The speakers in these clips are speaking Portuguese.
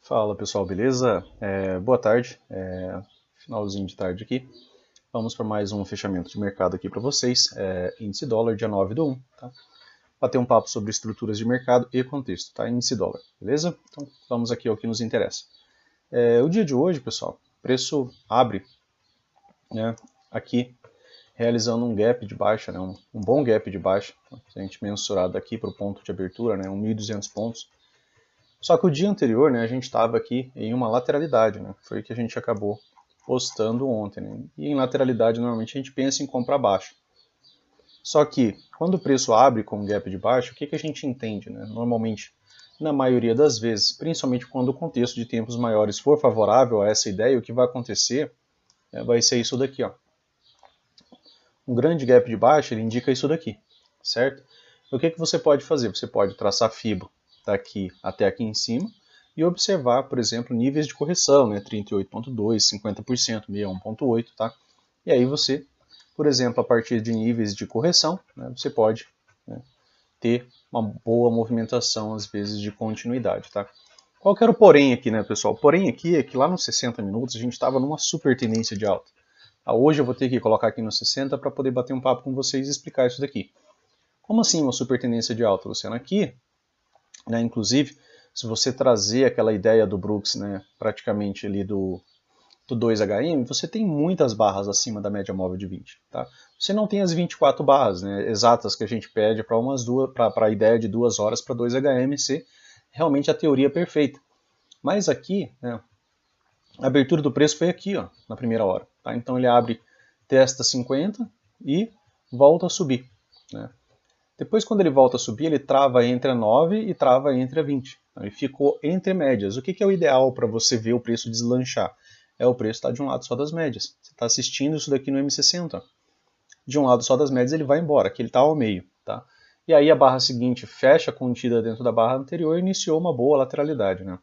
Fala pessoal, beleza? Boa tarde, finalzinho de tarde aqui. Vamos para mais um fechamento de mercado aqui para vocês, índice dólar dia 9/1, tá? Bater um papo sobre estruturas de mercado e contexto, tá? Índice dólar, beleza? Então vamos aqui ao que nos interessa. O dia de hoje, pessoal, o preço abre, né, aqui realizando um gap de baixa, né, um bom gap de baixa, tá? Se a gente mensurar daqui para o ponto de abertura, né, 1.200 pontos. Só que o dia anterior, né, a gente estava aqui em uma lateralidade, né? Foi o que a gente acabou postando ontem, né? E em lateralidade, normalmente a gente pensa em compra baixa. Só que, quando o preço abre com um gap de baixo, o que a gente entende, né? Normalmente, na maioria das vezes, principalmente quando o contexto de tempos maiores for favorável a essa ideia, o que vai acontecer vai ser isso daqui, ó. Um grande gap de baixa, ele indica isso daqui, certo? O que você pode fazer? Você pode traçar fibra daqui até aqui em cima e observar, por exemplo, níveis de correção, né? 38,2%, 50%, 61,8%, tá? E aí você, por exemplo, a partir de níveis de correção, né, você pode, né, ter uma boa movimentação, às vezes, de continuidade, tá? Qual que era o porém aqui, né, pessoal? O porém aqui é que lá nos 60 minutos a gente estava numa super tendência de alta. Hoje eu vou ter que colocar aqui nos 60 para poder bater um papo com vocês e explicar isso daqui. Como assim uma super tendência de alta, Luciano? Aqui, né, inclusive, se você trazer aquela ideia do Brooks, né, praticamente ali do 2HM, você tem muitas barras acima da média móvel de 20. Tá? Você não tem as 24 barras, né, exatas que a gente pede para a ideia de 2 horas para 2HM ser realmente a teoria perfeita. Mas aqui, né, a abertura do preço foi aqui, ó, na primeira hora. Tá? Então ele abre, testa 50 e volta a subir. Né? Depois, quando ele volta a subir, ele trava entre a 9 e trava entre a 20. Então, ele ficou entre médias. O que é o ideal para você ver o preço deslanchar? O preço estar de um lado só das médias. Você está assistindo isso daqui no M60. De um lado só das médias ele vai embora, que ele está ao meio. Tá? E aí a barra seguinte fecha contida dentro da barra anterior e iniciou uma boa lateralidade. Né?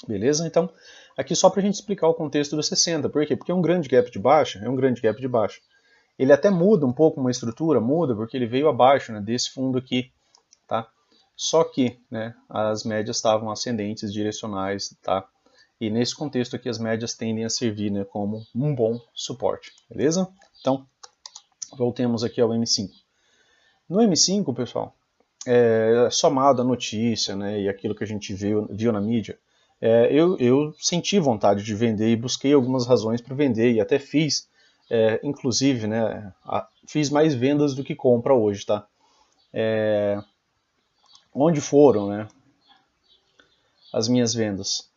Beleza? Então, aqui só para a gente explicar o contexto do 60. Por quê? Porque é um grande gap de baixa, é um grande gap de baixa. Ele até muda um pouco uma estrutura, muda porque ele veio abaixo, né, desse fundo aqui, tá? Só que, né, as médias estavam ascendentes, direcionais, tá? E nesse contexto aqui as médias tendem a servir, né, como um bom suporte, beleza? Então, voltemos aqui ao M5. No M5, pessoal, somado a notícia, né, e aquilo que a gente viu na mídia, eu senti vontade de vender e busquei algumas razões para vender e até fiz, inclusive, né, fiz mais vendas do que compra hoje, tá? Onde foram, né, as minhas vendas?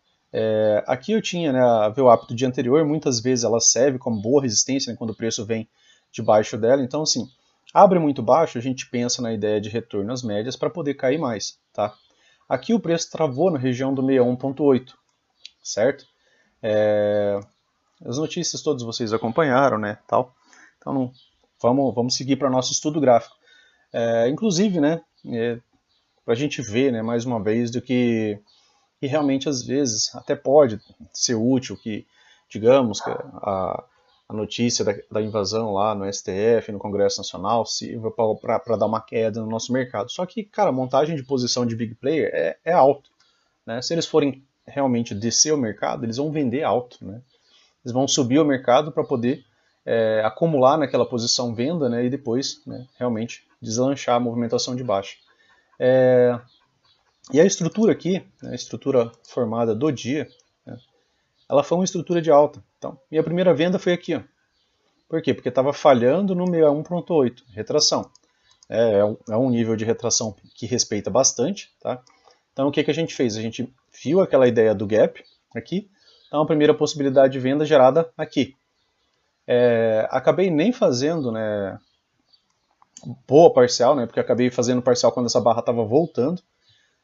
Aqui eu tinha, né, a VWAP do dia anterior, muitas vezes ela serve como boa resistência, né, quando o preço vem debaixo dela, então assim, abre muito baixo, a gente pensa na ideia de retorno às médias para poder cair mais, tá? Aqui o preço travou na região do 61,8, certo? As notícias todas vocês acompanharam, né, tal. Então vamos seguir para nosso estudo gráfico. Inclusive, né, para a gente ver, né, mais uma vez do que realmente às vezes até pode ser útil que, digamos, que a notícia da invasão lá no STF, no Congresso Nacional, sirva para dar uma queda no nosso mercado. Só que, cara, a montagem de posição de big player é alto. Né? Se eles forem realmente descer o mercado, eles vão vender alto. Né? Eles vão subir o mercado para poder acumular naquela posição venda, né? E depois, né, realmente deslanchar a movimentação de baixa. E a estrutura aqui, né, a estrutura formada do dia, né, ela foi uma estrutura de alta. Então, minha primeira venda foi aqui. Ó. Por quê? Porque estava falhando no 61,8, retração. É um nível de retração que respeita bastante. Tá? Então, o que a gente fez? A gente viu aquela ideia do gap aqui. Então, a primeira possibilidade de venda gerada aqui. Acabei nem fazendo, né, boa parcial, né, porque acabei fazendo parcial quando essa barra estava voltando.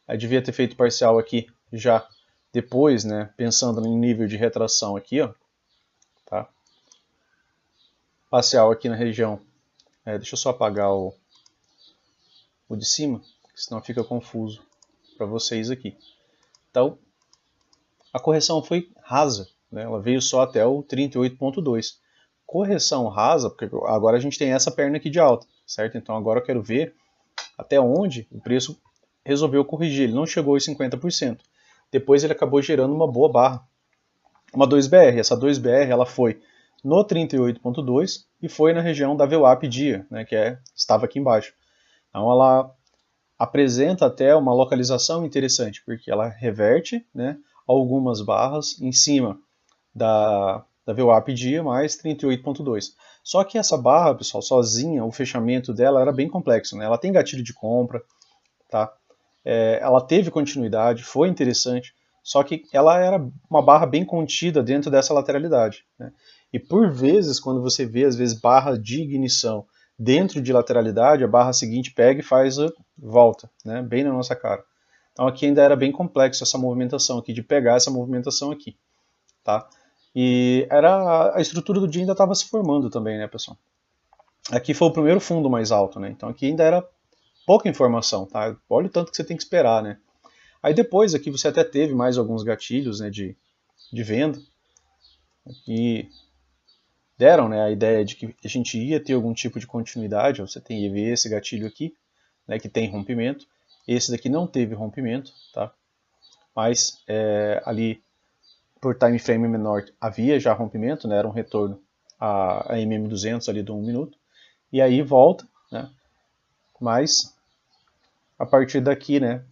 Aí devia ter feito parcial aqui já depois, né, pensando em nível de retração aqui, ó, tá? Parcial aqui na região, deixa eu só apagar o de cima, senão fica confuso para vocês aqui. Então, a correção foi rasa, né, ela veio só até o 38,2. Correção rasa, porque agora a gente tem essa perna aqui de alta, certo? Então agora eu quero ver até onde o preço resolveu corrigir, ele não chegou aos 50%. depois ele acabou gerando uma boa barra, uma 2BR. Essa 2BR ela foi no 38.2 e foi na região da VWAP dia, né, que estava aqui embaixo. Então ela apresenta até uma localização interessante, porque ela reverte, né, algumas barras em cima da VWAP dia mais 38.2. Só que essa barra, pessoal, sozinha, o fechamento dela era bem complexo, né? Ela tem gatilho de compra, tá? Ela teve continuidade, foi interessante, só que ela era uma barra bem contida dentro dessa lateralidade, né? E por vezes, quando você vê, às vezes, barra de ignição dentro de lateralidade, a barra seguinte pega e faz a volta, né? Bem na nossa cara. Então aqui ainda era bem complexo essa movimentação aqui, de pegar essa movimentação aqui, tá? E a estrutura do dia ainda estava se formando também, né, pessoal? Aqui foi o primeiro fundo mais alto, né? Então aqui ainda era pouca informação, tá? Olha o tanto que você tem que esperar, né? Aí depois aqui você até teve mais alguns gatilhos, né, de venda que deram, né, a ideia de que a gente ia ter algum tipo de continuidade. Você tem esse gatilho aqui, né, que tem rompimento. Esse daqui não teve rompimento, tá? Mas ali por time frame menor havia já rompimento, né, era um retorno a MM200 ali de 1 minuto. E aí volta, né? Mas a partir daqui, né,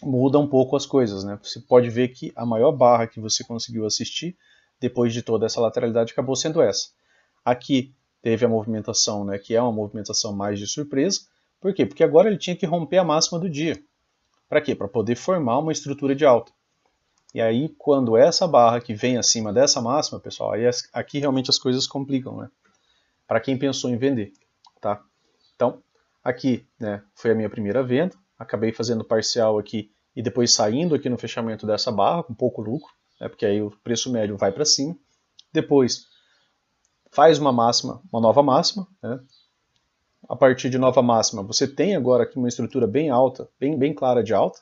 muda um pouco as coisas, né? Você pode ver que a maior barra que você conseguiu assistir depois de toda essa lateralidade acabou sendo essa. Aqui teve a movimentação, né, que é uma movimentação mais de surpresa. Por quê? Porque agora ele tinha que romper a máxima do dia. Para quê? Para poder formar uma estrutura de alta. E aí, quando essa barra que vem acima dessa máxima, pessoal, aí aqui realmente as coisas complicam, né? Para quem pensou em vender, tá? Então, aqui, né, foi a minha primeira venda. Acabei fazendo parcial aqui e depois saindo aqui no fechamento dessa barra com pouco lucro, né, porque aí o preço médio vai para cima. Depois faz uma máxima, uma nova máxima, né? A partir de nova máxima, você tem agora aqui uma estrutura bem alta, bem clara de alta,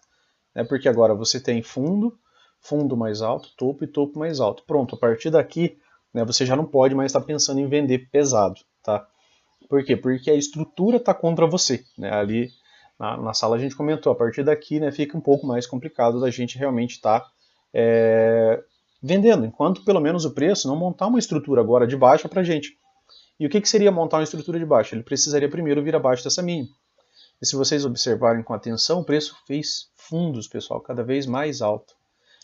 né, porque agora você tem fundo, fundo mais alto, topo e topo mais alto. Pronto, a partir daqui, né, você já não pode mais estar pensando em vender pesado, tá? Por quê? Porque a estrutura está contra você, né? Ali na sala a gente comentou, a partir daqui, né, fica um pouco mais complicado da gente realmente estar vendendo, enquanto pelo menos o preço não montar uma estrutura agora de baixa para a gente. E o que seria montar uma estrutura de baixa? Ele precisaria primeiro vir abaixo dessa mínima. E se vocês observarem com atenção, o preço fez fundos, pessoal, cada vez mais alto.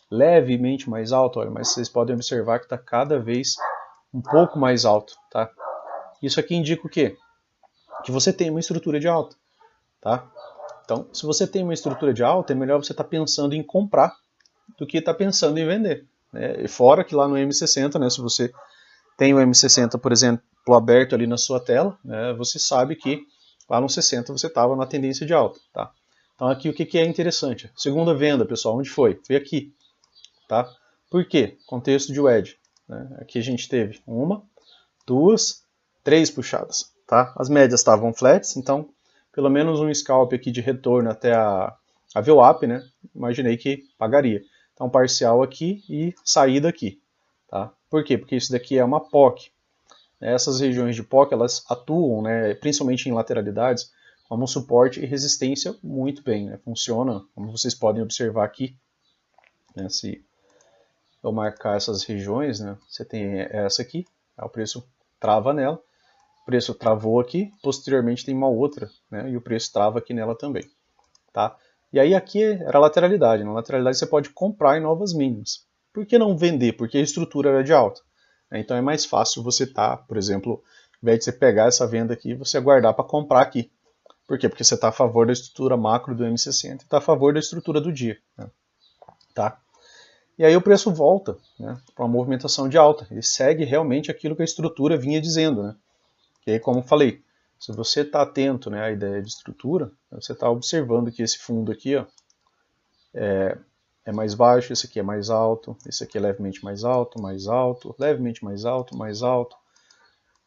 Levemente mais alto, olha, mas vocês podem observar que está cada vez um pouco mais alto, tá? Isso aqui indica o quê? Que você tem uma estrutura de alta, tá? Então, se você tem uma estrutura de alta, é melhor você estar pensando em comprar do que estar pensando em vender, né? E fora que lá no M60, né, se você tem o M60, por exemplo, aberto ali na sua tela, né, você sabe que lá no 60 você estava na tendência de alta, tá? Então aqui o que é interessante? Segunda venda, pessoal, onde foi? Foi aqui, tá? Por quê? Contexto de wedge, né? Aqui a gente teve uma, duas, três puxadas, tá? As médias estavam flats, então pelo menos um scalp aqui de retorno até a VWAP, né? Imaginei que pagaria. Então parcial aqui e saída aqui, tá? Por quê? Porque isso daqui é uma POC. Essas regiões de POC, elas atuam, né, principalmente em lateralidades, como suporte e resistência muito bem, né? Funciona, como vocês podem observar aqui, né? Se eu marcar essas regiões, né, você tem essa aqui, o preço trava nela, o preço travou aqui, posteriormente tem uma outra, né, e o preço trava aqui nela também, tá? E aí aqui era a lateralidade. Na lateralidade você pode comprar em novas mínimas. Por que não vender? Porque a estrutura era de alta. Então é mais fácil você por exemplo, ao invés de você pegar essa venda aqui, você aguardar para comprar aqui. Por quê? Porque você está a favor da estrutura macro do M60 e está a favor da estrutura do dia, né? Tá? E aí o preço volta, né, para uma movimentação de alta. Ele segue realmente aquilo que a estrutura vinha dizendo, né? E aí, como eu falei, se você está atento, né, à ideia de estrutura, você está observando que esse fundo aqui, ó, é mais baixo, esse aqui é mais alto, esse aqui é levemente mais alto, levemente mais alto, mais alto.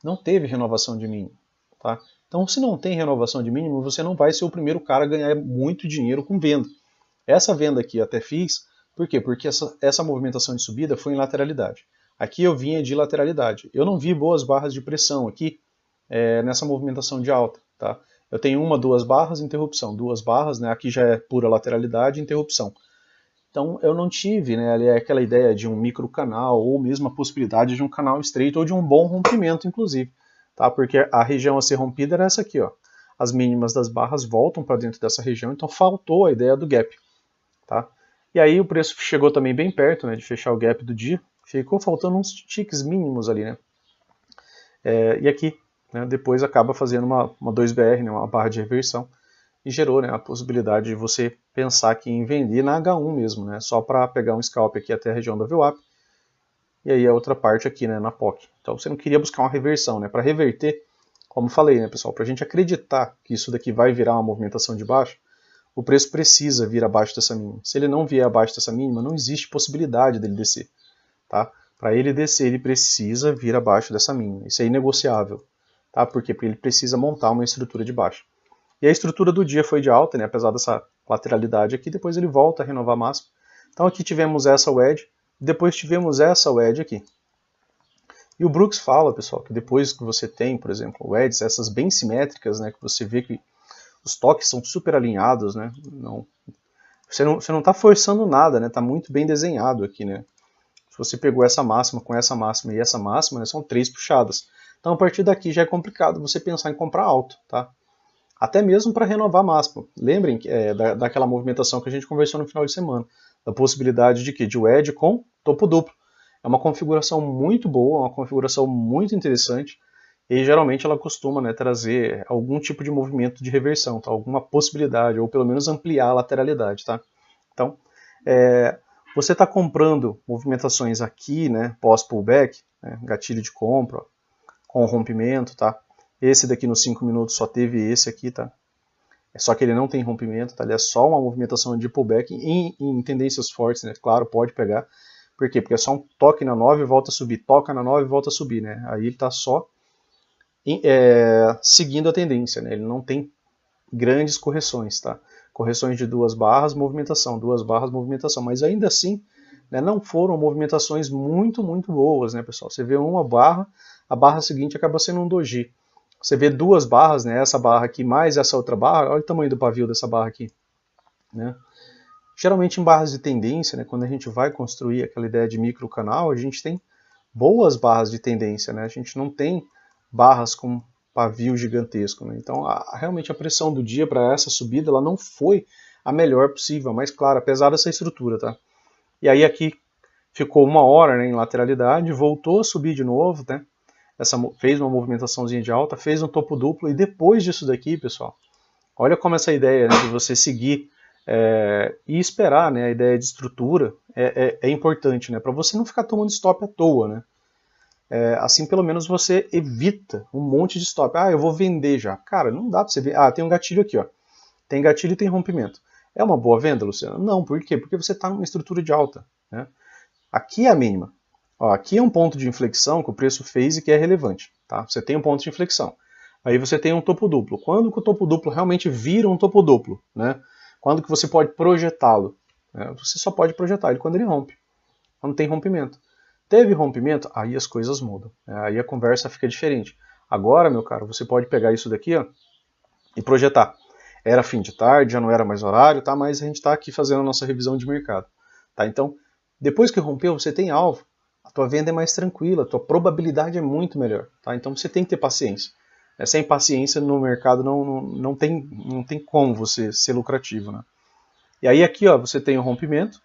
Não teve renovação de mínimo, tá? Então, se não tem renovação de mínimo, você não vai ser o primeiro cara a ganhar muito dinheiro com venda. Essa venda aqui eu até fiz, por quê? Porque essa movimentação de subida foi em lateralidade. Aqui eu vinha de lateralidade. Eu não vi boas barras de pressão aqui nessa movimentação de alta, tá? Eu tenho uma, duas barras, interrupção. Duas barras, né? Aqui já é pura lateralidade, interrupção. Então eu não tive, né, ali aquela ideia de um micro canal ou mesmo a possibilidade de um canal estreito ou de um bom rompimento, inclusive, tá? Porque a região a ser rompida era essa aqui, ó. As mínimas das barras voltam para dentro dessa região, então faltou a ideia do gap, tá? E aí o preço chegou também bem perto, né, de fechar o gap do dia, ficou faltando uns ticks mínimos ali, né? E aqui, né, depois acaba fazendo uma 2BR, né, uma barra de reversão, e gerou, né, a possibilidade de você pensar aqui em vender na H1 mesmo, né, só para pegar um scalp aqui até a região da VWAP, e aí a outra parte aqui, né, na POC. Então você não queria buscar uma reversão, né, para reverter, como falei, né, pessoal, para a gente acreditar que isso daqui vai virar uma movimentação de baixo, o preço precisa vir abaixo dessa mínima. Se ele não vier abaixo dessa mínima, não existe possibilidade dele descer, tá? Para ele descer, ele precisa vir abaixo dessa mínima. Isso é inegociável, tá? Por quê? Porque ele precisa montar uma estrutura de baixo. E a estrutura do dia foi de alta, né? Apesar dessa lateralidade aqui, depois ele volta a renovar a máxima. Então aqui tivemos essa wedge, depois tivemos essa wedge aqui. E o Brooks fala, pessoal, que depois que você tem, por exemplo, wedges, essas bem simétricas, né, que você vê que os toques são super alinhados, né? Você não está forçando nada, né? Está muito bem desenhado aqui, né? Se você pegou essa máxima com essa máxima e essa máxima, né, são 3 puxadas. Então a partir daqui já é complicado você pensar em comprar alto, tá? Até mesmo para renovar a máxima. Lembrem daquela movimentação que a gente conversou no final de semana, da possibilidade de que de wedge com topo duplo. É uma configuração muito boa, uma configuração muito interessante, e geralmente ela costuma, né, trazer algum tipo de movimento de reversão, tá? Alguma possibilidade, ou pelo menos ampliar a lateralidade. Tá? Então, você está comprando movimentações aqui, né, pós-pullback, né, gatilho de compra, ó, com rompimento, tá? Esse daqui nos 5 minutos só teve esse aqui, tá? Só que ele não tem rompimento, tá? Ele é só uma movimentação de pullback em tendências fortes, né? Claro, pode pegar. Por quê? Porque é só um toque na 9 e volta a subir, toca na 9 e volta a subir, né? Aí ele tá só seguindo a tendência, né? Ele não tem grandes correções, tá? Correções de 2 barras, movimentação, 2 barras, movimentação, mas ainda assim, né, não foram movimentações muito boas, né, pessoal? Você vê uma barra, a barra seguinte acaba sendo um doji. Você vê 2 barras, né, essa barra aqui mais essa outra barra, olha o tamanho do pavio dessa barra aqui, né? Geralmente em barras de tendência, né, quando a gente vai construir aquela ideia de micro canal, a gente tem boas barras de tendência, né? A gente não tem barras com pavio gigantesco, né? Então, realmente a pressão do dia para essa subida, ela não foi a melhor possível, mas claro, apesar dessa estrutura, tá? E aí aqui ficou 1 hora, né, em lateralidade, voltou a subir de novo, né? Fez uma movimentaçãozinha de alta, fez um topo duplo, e depois disso daqui, pessoal, olha como essa ideia, né, de você seguir e esperar, né, a ideia de estrutura é importante, né, para você não ficar tomando stop à toa, né. Assim pelo menos você evita um monte de stop. Ah, eu vou vender já. Cara, não dá para você ver. Ah, tem um gatilho aqui, ó. Tem gatilho e tem rompimento. É uma boa venda, Luciano? Não, por quê? Porque você está numa estrutura de alta, né. Aqui é a mínima. Ó, aqui é um ponto de inflexão que o preço fez e que é relevante. Tá? Você tem um ponto de inflexão. Aí você tem um topo duplo. Quando que o topo duplo realmente vira um topo duplo? Né? Quando que você pode projetá-lo? Você só pode projetar ele quando ele rompe. Quando tem rompimento. Teve rompimento, aí as coisas mudam. Aí a conversa fica diferente. Agora, meu caro, você pode pegar isso daqui, ó, e projetar. Era fim de tarde, já não era mais horário, tá? Mas a gente está aqui fazendo a nossa revisão de mercado. Tá? Então, depois que rompeu, você tem alvo, a tua venda é mais tranquila, a tua probabilidade é muito melhor. Tá? Então você tem que ter paciência. Sem paciência no mercado não tem como você ser lucrativo. Né? E aí aqui ó, você tem o rompimento,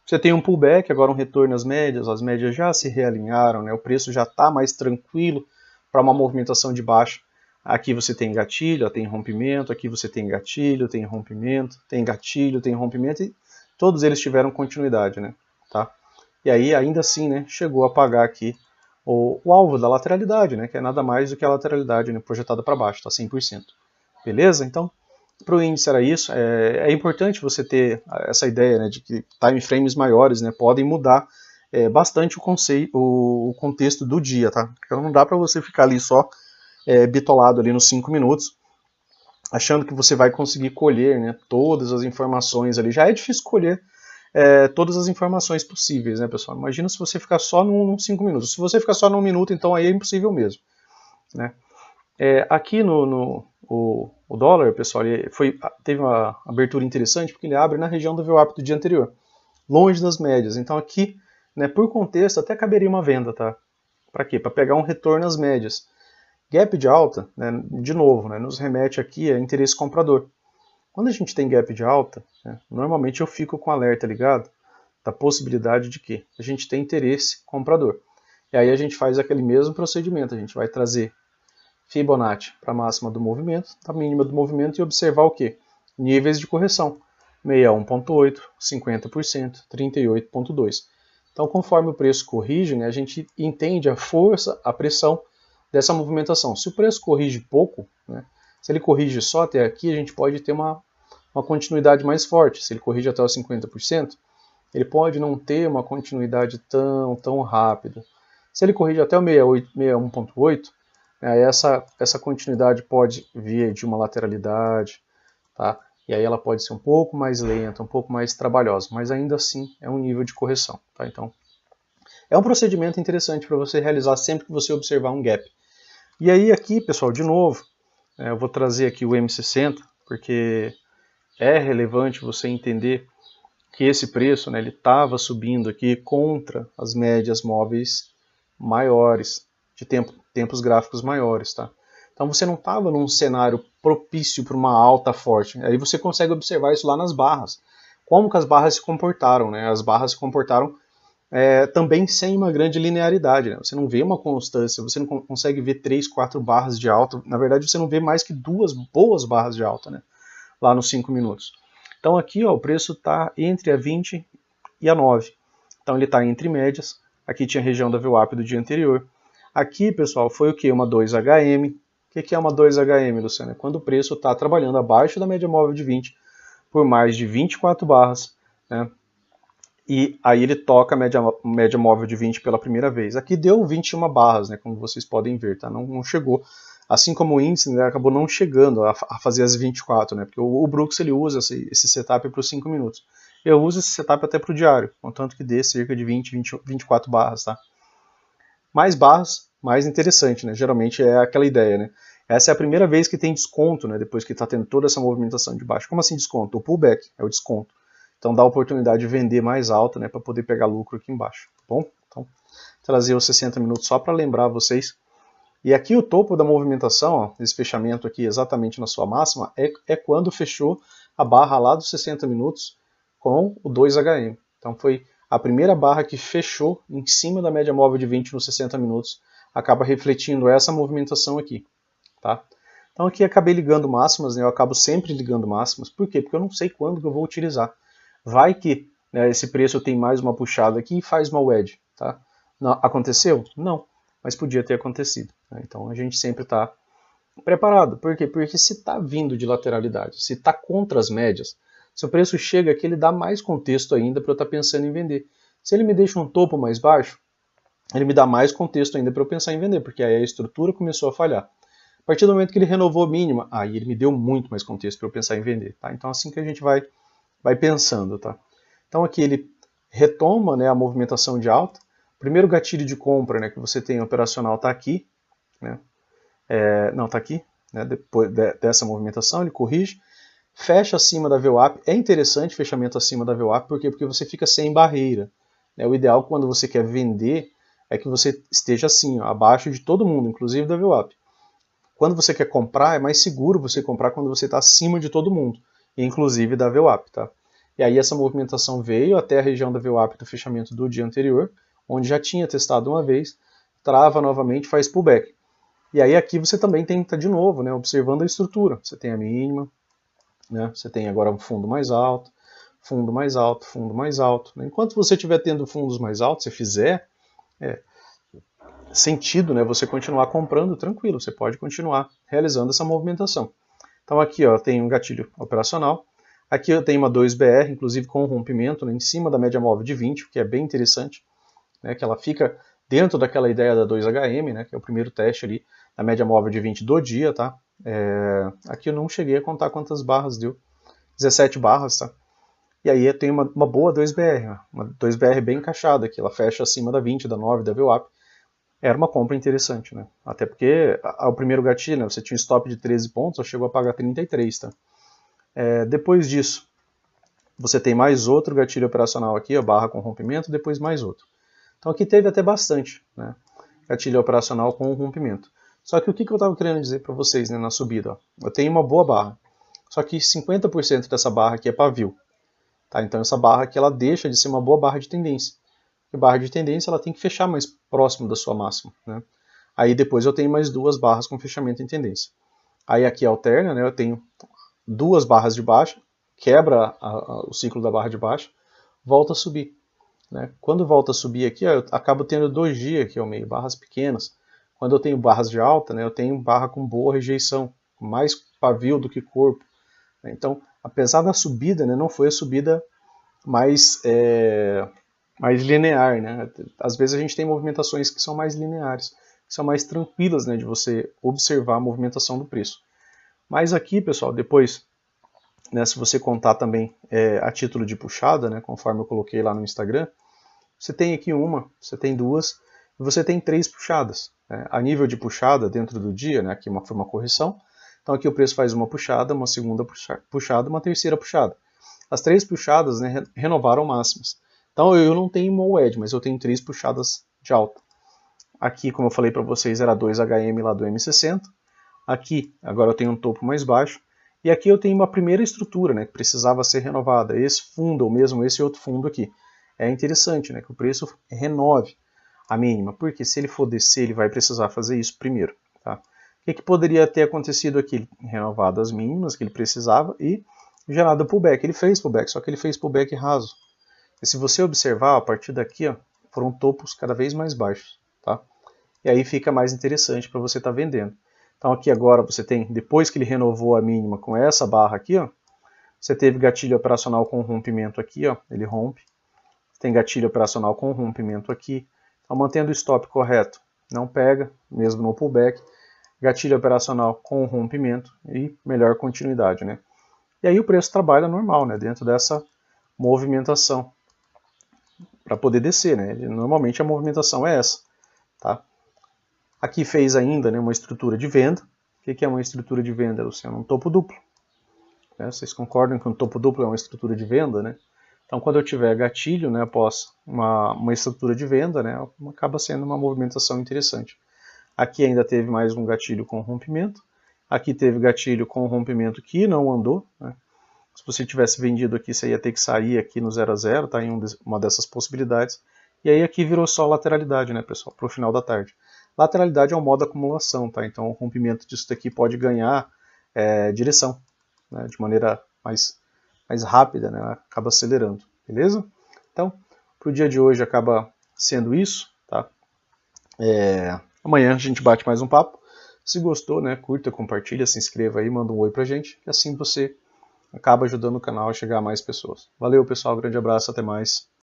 você tem um pullback, agora um retorno às médias, as médias já se realinharam, né? O preço já está mais tranquilo para uma movimentação de baixa. Aqui você tem gatilho, tem rompimento, aqui você tem gatilho, tem rompimento, tem gatilho, tem rompimento, e todos eles tiveram continuidade, né? Tá? E aí, ainda assim, né, chegou a pagar aqui o alvo da lateralidade, né, que é nada mais do que a lateralidade, né, projetada para baixo, tá 100%. Beleza? Então, para o índice era isso. É importante você ter essa ideia, né, de que time frames maiores, né, podem mudar bastante o contexto do dia, tá? Então não dá para você ficar ali só bitolado ali nos 5 minutos, achando que você vai conseguir colher, né, todas as informações ali. Já é difícil colher todas as informações possíveis, né, pessoal? Imagina se você ficar só nos 5 minutos. Se você ficar só num minuto, então aí é impossível mesmo, né? Aqui o dólar, pessoal, teve uma abertura interessante porque ele abre na região do VWAP do dia anterior. longe das médias. Então aqui, né, por contexto, até caberia uma venda, tá? Para quê? Para pegar um retorno às médias. Gap de alta, né, de novo, né, nos remete aqui a interesse comprador. Quando a gente tem gap de alta, né, normalmente eu fico com alerta ligado da possibilidade de que a gente tem interesse comprador. E aí a gente faz aquele mesmo procedimento, a gente vai trazer Fibonacci para a máxima do movimento, a mínima do movimento e observar o quê? Níveis de correção, 61,8%, 50%, 38,2%. Então, conforme o preço corrige, né, a gente entende a força, a pressão dessa movimentação. Se o preço corrige pouco, né, se ele corrige só até aqui, a gente pode ter uma continuidade mais forte. Se ele corrige até os 50%, ele pode não ter uma continuidade tão rápida. Se ele corrige até o 61,8%, essa continuidade pode vir de uma lateralidade, tá? E aí ela pode ser um pouco mais lenta, um pouco mais trabalhosa, mas ainda assim é um nível de correção, tá? Então, é um procedimento interessante para você realizar sempre que você observar um gap. E aí aqui, pessoal, de novo, eu vou trazer aqui o M60, porque é relevante você entender que esse preço, né, ele estava subindo aqui contra as médias móveis maiores, de tempos gráficos maiores, tá? Então você não estava num cenário propício para uma alta forte. Aí você consegue observar isso lá nas barras. Como que as barras se comportaram, né? As barras se comportaram também sem uma grande linearidade, né? Você não vê uma constância, você não consegue ver 3, 4 barras de alta. Na verdade, você não vê mais que 2 boas barras de alta, né? Lá nos 5 minutos. Então aqui, ó, o preço está entre a 20 e a 9. Então ele está entre médias. Aqui tinha a região da VWAP do dia anterior. Aqui, pessoal, foi o que? Uma 2HM. O que é uma 2HM, Luciano? É quando o preço está trabalhando abaixo da média móvel de 20 por mais de 24 barras, né? E aí ele toca a média móvel de 20 pela primeira vez. Aqui deu 21 barras, né, como vocês podem ver, tá? Não chegou. Assim como o índice, né, acabou não chegando a fazer as 24, né? Porque o Brooks ele usa esse setup para os 5 minutos. Eu uso esse setup até para o diário, contanto que dê cerca de 24 barras, tá? Mais barras, mais interessante, né? Geralmente é aquela ideia, né? Essa é a primeira vez que tem desconto, né? Depois que está tendo toda essa movimentação de baixo. Como assim desconto? O pullback é o desconto. Então dá a oportunidade de vender mais alto, né? Para poder pegar lucro aqui embaixo. Tá bom? Então, trazer os 60 minutos só para lembrar vocês. E aqui o topo da movimentação, ó, esse fechamento aqui exatamente na sua máxima, é quando fechou a barra lá dos 60 minutos com o 2HM. Então foi a primeira barra que fechou em cima da média móvel de 20 nos 60 minutos, acaba refletindo essa movimentação aqui. Tá? Então aqui acabei ligando máximas, né? Eu acabo sempre ligando máximas. Por quê? Porque eu não sei quando que eu vou utilizar. Vai que, né, esse preço tem mais uma puxada aqui e faz uma wedge. Tá? Não, aconteceu? Não, mas podia ter acontecido. Né? Então a gente sempre está preparado. Por quê? Porque se está vindo de lateralidade, se está contra as médias, se o preço chega aqui, ele dá mais contexto ainda para eu estar pensando em vender. Se ele me deixa um topo mais baixo, ele me dá mais contexto ainda para eu pensar em vender, porque aí a estrutura começou a falhar. A partir do momento que ele renovou a mínima, aí ele me deu muito mais contexto para eu pensar em vender. Tá? Então assim que a gente vai pensando. Tá? Então aqui ele retoma, né, a movimentação de alta. O primeiro gatilho de compra, né, que você tem operacional está aqui. Né? Não, está aqui. Né, depois dessa movimentação, ele corrige. Fecha acima da VWAP. É interessante fechamento acima da VWAP, por quê? Porque você fica sem barreira. Né? O ideal quando você quer vender é que você esteja assim, ó, abaixo de todo mundo, inclusive da VWAP. Quando você quer comprar, é mais seguro você comprar quando você está acima de todo mundo, inclusive da VWAP. Tá? E aí essa movimentação veio até a região da VWAP do fechamento do dia anterior, onde já tinha testado uma vez, trava novamente, faz pullback. E aí aqui você também tem que estar de novo, né, observando a estrutura. Você tem a mínima, né, você tem agora um fundo mais alto, fundo mais alto, fundo mais alto. Enquanto você estiver tendo fundos mais altos, se fizer sentido, né, você continuar comprando tranquilo, você pode continuar realizando essa movimentação. Então aqui ó, tem um gatilho operacional, aqui eu tenho uma 2BR, inclusive com um rompimento, né, em cima da média móvel de 20, o que é bem interessante, né, que ela fica dentro daquela ideia da 2HM, né, que é o primeiro teste ali, da média móvel de 20 do dia, tá? Aqui eu não cheguei a contar quantas barras deu, 17 barras, tá? E aí eu tenho uma boa 2BR, uma 2BR bem encaixada aqui, ela fecha acima da 20, da 9, da VWAP. Era uma compra interessante, né? Até porque o primeiro gatilho, né, você tinha um stop de 13 pontos, só chegou a pagar 33, tá? Depois disso, você tem mais outro gatilho operacional aqui, a barra com rompimento, depois mais outro. Então aqui teve até bastante, né? Gatilho operacional com rompimento. Só que o que eu estava querendo dizer para vocês, né, na subida? Ó, eu tenho uma boa barra, só que 50% dessa barra aqui é pavio. Tá? Então essa barra aqui ela deixa de ser uma boa barra de tendência. Porque barra de tendência ela tem que fechar mais próximo da sua máxima. Né? Aí depois eu tenho mais duas barras com fechamento em tendência. Aí aqui alterna, né, eu tenho duas barras de baixa, quebra o ciclo da barra de baixa, volta a subir. Né? Quando volta a subir aqui, ó, eu acabo tendo doji aqui ao meio, barras pequenas. Quando eu tenho barras de alta, né, eu tenho barra com boa rejeição, mais pavio do que corpo. Então, apesar da subida, né, não foi a subida mais linear. Né? Às vezes a gente tem movimentações que são mais lineares, que são mais tranquilas, né, de você observar a movimentação do preço. Mas aqui, pessoal, depois, né, se você contar também a título de puxada, né, conforme eu coloquei lá no Instagram, você tem aqui uma, você tem duas, e você tem três puxadas. Né? A nível de puxada dentro do dia, né, aqui foi uma correção, então aqui o preço faz uma puxada, uma segunda puxada, uma terceira puxada. As três puxadas, né, renovaram máximas. Então eu não tenho uma wedge, mas eu tenho três puxadas de alta. Aqui, como eu falei para vocês, era 2HM lá do M60. Aqui, agora eu tenho um topo mais baixo. E aqui eu tenho uma primeira estrutura, né, que precisava ser renovada. Esse fundo, ou mesmo esse outro fundo aqui. É interessante, né, que o preço renove a mínima, porque se ele for descer, ele vai precisar fazer isso primeiro. Tá? O que poderia ter acontecido aqui? Renovado as mínimas que ele precisava e gerado pullback. Ele fez pullback, só que ele fez pullback raso. E se você observar, a partir daqui, ó, foram topos cada vez mais baixos. Tá? E aí fica mais interessante para você estar vendendo. Então aqui agora você tem, depois que ele renovou a mínima com essa barra aqui, ó, você teve gatilho operacional com rompimento aqui, ó, ele rompe. Tem gatilho operacional com rompimento aqui. Então mantendo o stop correto, não pega, mesmo no pullback. Gatilho operacional com rompimento e melhor continuidade, né? E aí o preço trabalha normal, né, dentro dessa movimentação para poder descer, né? Normalmente a movimentação é essa, tá? Aqui fez ainda, né, uma estrutura de venda. O que é uma estrutura de venda, Luciano? Um topo duplo. Né? Vocês concordam que um topo duplo é uma estrutura de venda, né? Então, quando eu tiver gatilho, né, após uma estrutura de venda, né, acaba sendo uma movimentação interessante. Aqui ainda teve mais um gatilho com rompimento. Aqui teve gatilho com rompimento que não andou. Né? Se você tivesse vendido aqui, você ia ter que sair aqui no 0 a 0, tá? Em uma dessas possibilidades. E aí aqui virou só lateralidade, né, pessoal, para o final da tarde. Lateralidade é um modo acumulação, tá? Então o rompimento disso daqui pode ganhar direção, né, de maneira mais rápida, né, acaba acelerando, beleza? Então, para o dia de hoje acaba sendo isso, tá? Amanhã a gente bate mais um papo. Se gostou, né, curta, compartilha, se inscreva aí, manda um oi pra gente, e assim você acaba ajudando o canal a chegar a mais pessoas. Valeu, pessoal, grande abraço, até mais.